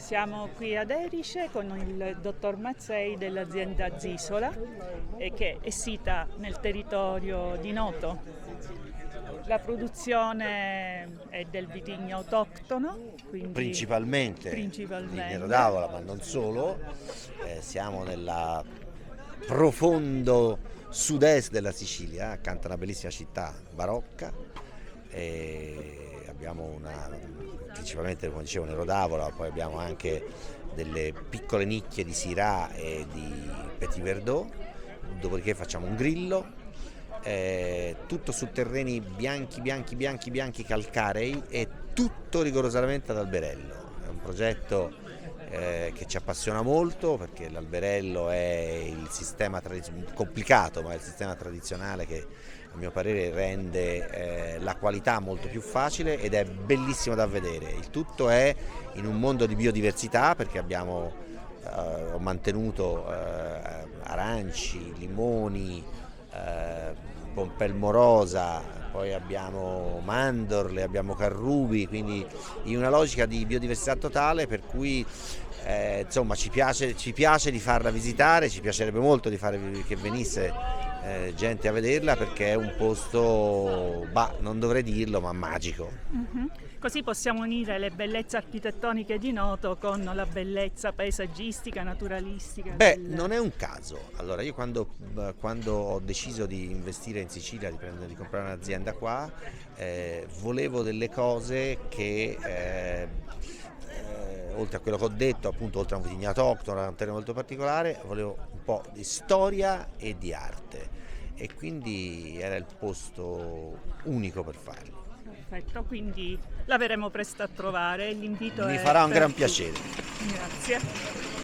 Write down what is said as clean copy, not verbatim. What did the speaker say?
Siamo qui ad Erice con il dottor Mazzei dell'azienda Zisola che è sita nel territorio di Noto. La produzione è del vitigno autoctono, quindi Principalmente Vignero d'Avola, ma non solo. Siamo nel profondo sud-est della Sicilia, accanto a una bellissima città barocca. Abbiamo principalmente, come dicevo, Nero d'Avola, poi abbiamo anche delle piccole nicchie di Syrah e di Petit Verdot, dopodiché facciamo un grillo, tutto su terreni bianchi calcarei e tutto rigorosamente ad alberello. È un progetto che ci appassiona molto, perché l'alberello è il sistema complicato, ma è il sistema tradizionale che a mio parere rende la qualità molto più facile ed è bellissimo da vedere. Il tutto è in un mondo di biodiversità, perché ho mantenuto aranci, limoni, pompelmo rosa, poi abbiamo mandorle, abbiamo carrubi, quindi in una logica di biodiversità totale, per cui insomma ci piace di farla visitare, ci piacerebbe molto che venisse gente a vederla, perché è un posto, non dovrei dirlo, ma magico. Così possiamo unire le bellezze architettoniche di Noto con la bellezza paesaggistica, naturalistica. Non è un caso. Allora, io quando ho deciso di investire in Sicilia, di comprare un'azienda qua, volevo delle cose che, oltre a quello che ho detto, appunto, oltre a un vitigno autoctono, a un terreno molto particolare, volevo un po' di storia e di arte, e quindi era il posto unico per farlo. Perfetto, quindi la verremo presto a trovare. L'invito Mi farà un gran tutti. piacere. Grazie.